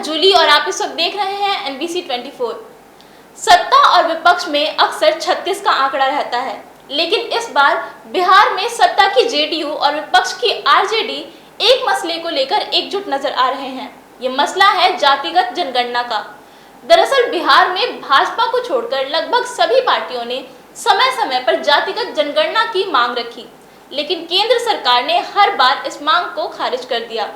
जूली और आप इस वक्त देख रहे हैं NBC 24। सत्ता और विपक्ष में अक्सर 36 का आंकड़ा रहता है, लेकिन इस बार बिहार में सत्ता की JDU और विपक्ष की RJD एक मसले को लेकर एकजुट नजर आ रहे हैं। ये मसला है जातिगत जनगणना का। दरअसल बिहार में भाजपा को छोड़कर लगभग सभी पार्टियों ने समय समय पर जातिगत जनगणना की मांग रखी, लेकिन केंद्र सरकार ने हर बार इस मांग को खारिज कर दिया।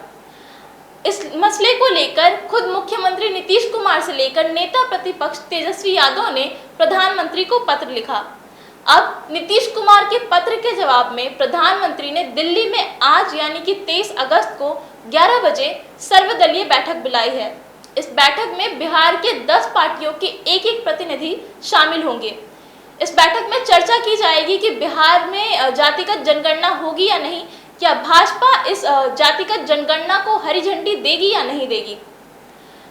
इस मसले को लेकर खुद मुख्यमंत्री नीतीश कुमार से लेकर नेता प्रतिपक्ष तेजस्वी यादव ने प्रधानमंत्री को पत्र लिखा। अब नीतीश कुमार के पत्र के जवाब में प्रधानमंत्री ने दिल्ली में आज यानी कि 23 अगस्त को 11 बजे सर्वदलीय बैठक बुलाई है। इस बैठक में बिहार के 10 पार्टियों के एक प्रतिनिधि शामिल होंगे। इस बैठक में चर्चा की जाएगी कि बिहार में जातिगत जनगणना होगी या नहीं, क्या भाजपा इस जातिगत जनगणना को हरी झंडी देगी या नहीं देगी।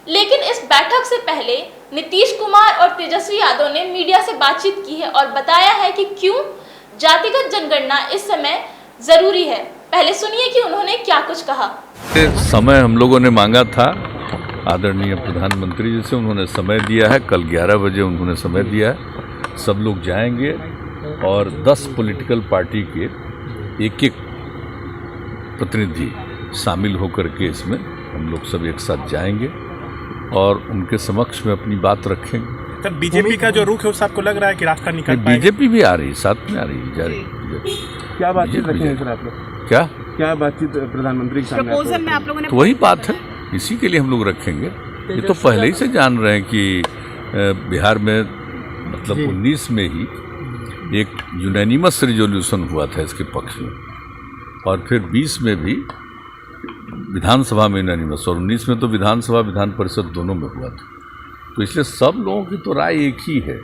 लेकिन इस बैठक से पहले नीतीश कुमार और तेजस्वी यादव ने मीडिया से बातचीत की है और बताया है कि क्यों जातिगत जनगणना इस समय जरूरी है। पहले सुनिए कि उन्होंने क्या कुछ कहा। समय हम लोगों ने मांगा था, आदरणीय प्रधानमंत्री जी से उन्होंने समय दिया है। कल 11 बजे उन्होंने समय दिया है। सब लोग जाएंगे और 10 पॉलिटिकल पार्टी के एक प्रतिनिधि शामिल होकर के इसमें हम लोग सब एक साथ जाएंगे और उनके समक्ष में अपनी बात रखेंगे। सर, बीजेपी का जो रुख है उससे आपको लग रहा है कि रास्ता निकल पाएगा? बीजेपी भी आ रही है, साथ में आ रही है, जा रही है। क्या बातचीत रखेंगे सर आप लोग? क्या बातचीत प्रधानमंत्री के सामने? प्रपोजल में आप लोगों ने तो वही बात है, इसी के लिए हम लोग रखेंगे। ये तो पहले ही से जान रहे हैं कि बिहार में मतलब 19 में ही एक यूनानिमस रिजोल्यूशन हुआ था इसके पक्ष में, और फिर 20 में भी विधानसभा में यूनानिमस, और 19 में तो विधानसभा विधान परिषद दोनों में हुआ था। तो इसलिए सब लोगों की तो राय एक ही है,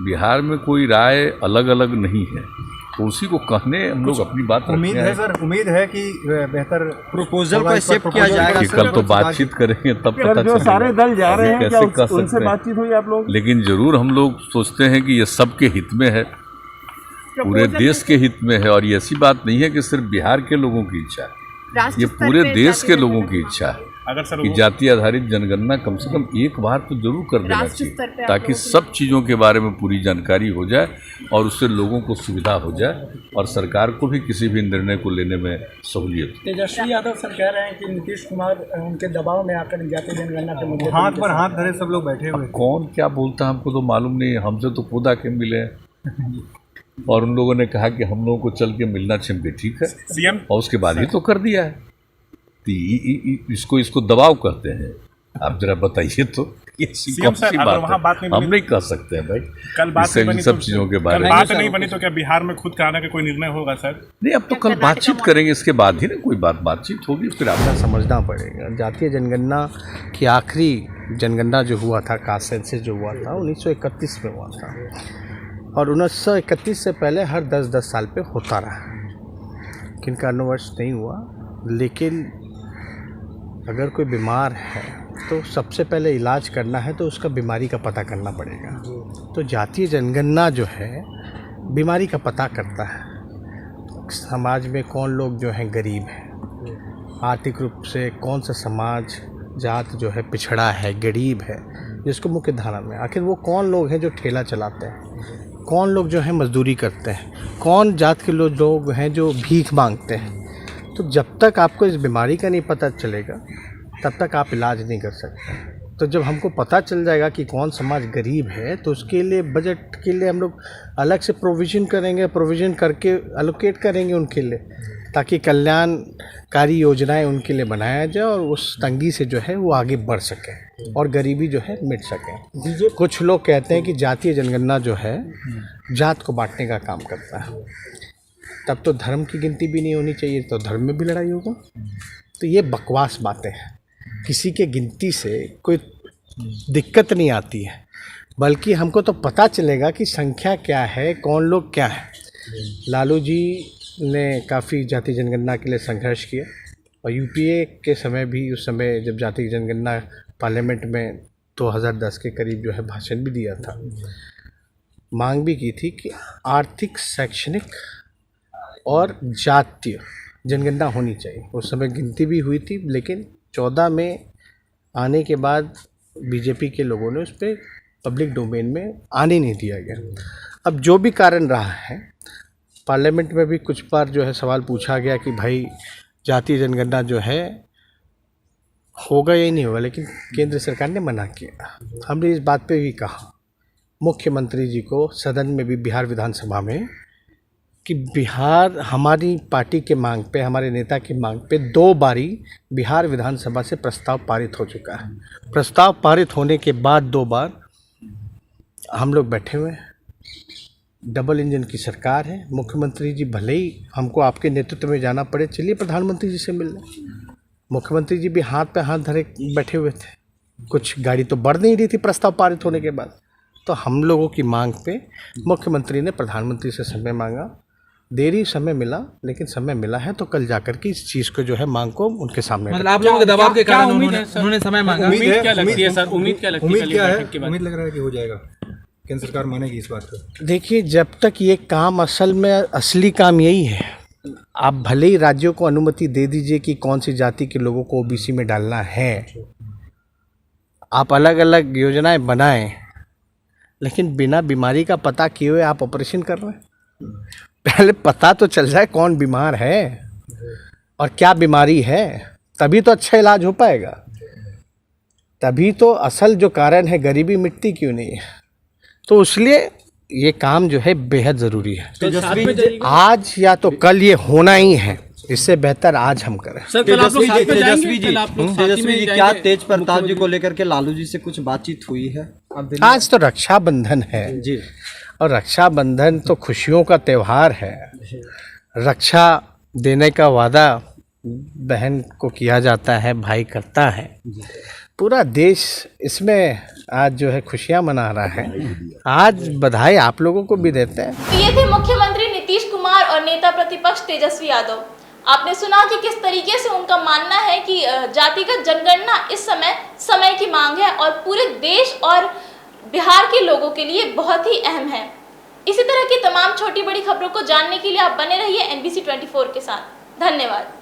बिहार में कोई राय अलग अलग नहीं है। तो उसी को कहने हम लोग अपनी बात उम्मीद है सर, उम्मीद है कि बेहतर प्रपोजल को एक्सेप्ट किया जाएगा। कल तो बातचीत करेंगे तब पता चलेगा। जो सारे दल जा रहे हैं क्या कैसे उनसे बातचीत हुई आप लोग? लेकिन जरूर हम लोग सोचते हैं कि ये सबके हित में है, पूरे देश के हित में है। और ये ऐसी बात नहीं है कि सिर्फ बिहार के लोगों की इच्छा है, ये पूरे देश के लोगों की इच्छा है कि जाति आधारित जनगणना कम से कम एक बार तो जरूर कर देना चाहिए, ताकि सब चीज़ों के बारे में पूरी जानकारी हो जाए और उससे लोगों को सुविधा हो जाए और सरकार को भी किसी भी निर्णय को लेने में सहूलियत। तेजस्वी यादव सर कह रहे हैं कि नीतीश कुमार उनके दबाव में आकर जाति जनगणना के मुद्दे हाथ पर हाथ धरे सब लोग बैठे हुए। कौन क्या बोलता है हमको तो मालूम नहीं, हमसे तो खुद आके मिले और उन लोगों ने कहा कि हम लोगों को चल के मिलना चाहिए, ठीक है, सीएम और उसके बाद ही तो कर दिया है। तो इसको दबाव कहते हैं। आप जरा बताइए तो सीएम सर, अगर वहाँ बात नहीं हम नहीं कह सकते हैं भाई, कल बात नहीं बनी सब तो चीज़ों के बारे में बात नहीं बनी तो क्या बिहार में खुद कराने का कोई निर्णय होगा सर? नहीं, अब तो कल बातचीत करेंगे, इसके बाद ही ना कोई बातचीत होगी। फिर आपको समझना पड़ेगा, जातीय जनगणना की आखिरी जनगणना जो हुआ था, कास्ट सेंसस जो हुआ था 1931 में हुआ था, और 1931 से पहले हर 10-10 साल पे होता रहा। किन कारणवश नहीं हुआ, लेकिन अगर कोई बीमार है तो सबसे पहले इलाज करना है तो उसका बीमारी का पता करना पड़ेगा। तो जातीय जनगणना जो है बीमारी का पता करता है, समाज में कौन लोग जो हैं गरीब हैं, आर्थिक रूप से कौन सा समाज जात जो है पिछड़ा है, गरीब है, जिसको मुख्य धारा में आखिर वो कौन लोग हैं जो ठेला चलाते हैं, कौन लोग जो है मजदूरी करते हैं, कौन जात के लोग हैं जो भीख मांगते हैं। तो जब तक आपको इस बीमारी का नहीं पता चलेगा तब तक आप इलाज नहीं कर सकते। तो जब हमको पता चल जाएगा कि कौन समाज गरीब है तो उसके लिए बजट के लिए हम लोग अलग से प्रोविज़न करेंगे, प्रोविज़न करके एलोकेट करेंगे उनके लिए, ताकि कल्याणकारी योजनाएं उनके लिए बनाया जाए और उस तंगी से जो है वो आगे बढ़ सके और गरीबी जो है मिट सके। कुछ लोग कहते हैं कि जातीय जनगणना जो है जात को बांटने का काम करता है, तब तो धर्म की गिनती भी नहीं होनी चाहिए, तो धर्म में भी लड़ाई होगा। तो ये बकवास बातें हैं, किसी के गिनती से कोई दिक्कत नहीं आती है, बल्कि हमको तो पता चलेगा कि संख्या क्या है, कौन लोग क्या है। लालू जी ने काफ़ी जाति जनगणना के लिए संघर्ष किया और यूपीए के समय भी, उस समय जब जाति जनगणना पार्लियामेंट में 2010 के करीब जो है भाषण भी दिया था, मांग भी की थी कि आर्थिक, शैक्षणिक और जातीय जनगणना होनी चाहिए। उस समय गिनती भी हुई थी, लेकिन 14 में आने के बाद बीजेपी के लोगों ने उस पर पब्लिक डोमेन में आने नहीं दिया गया। अब जो भी कारण रहा है, पार्लियामेंट में भी कुछ बार जो है सवाल पूछा गया कि भाई जातीय जनगणना जो है होगा या नहीं होगा, लेकिन केंद्र सरकार ने मना किया। हमने इस बात पे भी कहा मुख्यमंत्री जी को सदन में भी, बिहार विधानसभा में, कि बिहार हमारी पार्टी के मांग पे, हमारे नेता की मांग पे 2 बारी बिहार विधानसभा से प्रस्ताव पारित हो चुका है। प्रस्ताव पारित होने के बाद 2 बार हम लोग बैठे हुए हैं। डबल इंजन की सरकार है। मुख्यमंत्री जी भले ही हमको आपके नेतृत्व में जाना पड़े, चलिए प्रधानमंत्री जी से मिलने। मुख्यमंत्री जी भी हाथ पे हाथ धरे बैठे हुए थे। कुछ गाड़ी तो बढ़ नहीं रही थी प्रस्ताव पारित होने के बाद। तो हम लोगों की मांग पे मुख्यमंत्री ने प्रधानमंत्री से समय मांगा। देरी समय मिला, लेकिन समय मिला है तो कल जाकर के इस चीज़ को जो है मांग को उनके सामने, मतलब आप लोगों के दबाव के कारण उन्होंने समय मांगा। उम्मीद क्या लगती है सर? उम्मीद क्या लगती है? उम्मीद लग रहा है कि हो जाएगा, केंद्र सरकार मानेगी इस बात को। देखिए, जब तक ये काम असल में असली काम यही है, आप भले ही राज्यों को अनुमति दे दीजिए कि कौन सी जाति के लोगों को ओबीसी में डालना है, आप अलग अलग योजनाएं बनाएं, लेकिन बिना बीमारी का पता किए हुए आप ऑपरेशन कर रहे हैं। पहले पता तो चल जाए कौन बीमार है और क्या बीमारी है, तभी तो अच्छा इलाज हो पाएगा। तभी तो असल जो कारण है गरीबी मिटती क्यों नहीं है। तो इसलिए ये काम जो है बेहद ज़रूरी है। आज या तो कल ये होना ही है, इससे बेहतर आज हम करें। तेजस्वी जी क्या तेज प्रताप जी को लेकर के लालू जी से कुछ बातचीत हुई है? आज तो रक्षाबंधन है जी, और रक्षाबंधन तो खुशियों का त्यौहार है। रक्षा देने का वादा बहन को किया जाता है, भाई करता है। पूरा देश इसमें आज जो है खुशियां मना रहा है। आज बधाई आप लोगों को भी देते हैं। तो ये थे मुख्यमंत्री नीतीश कुमार और नेता प्रतिपक्ष तेजस्वी यादव। आपने सुना कि किस तरीके से उनका मानना है कि जातिगत जनगणना इस समय की मांग है और पूरे देश और बिहार के लोगों के लिए बहुत ही अहम है। इसी तरह की तमाम छोटी बड़ी खबरों को जानने के लिए आप बने रहिए NBC 24 के साथ। धन्यवाद।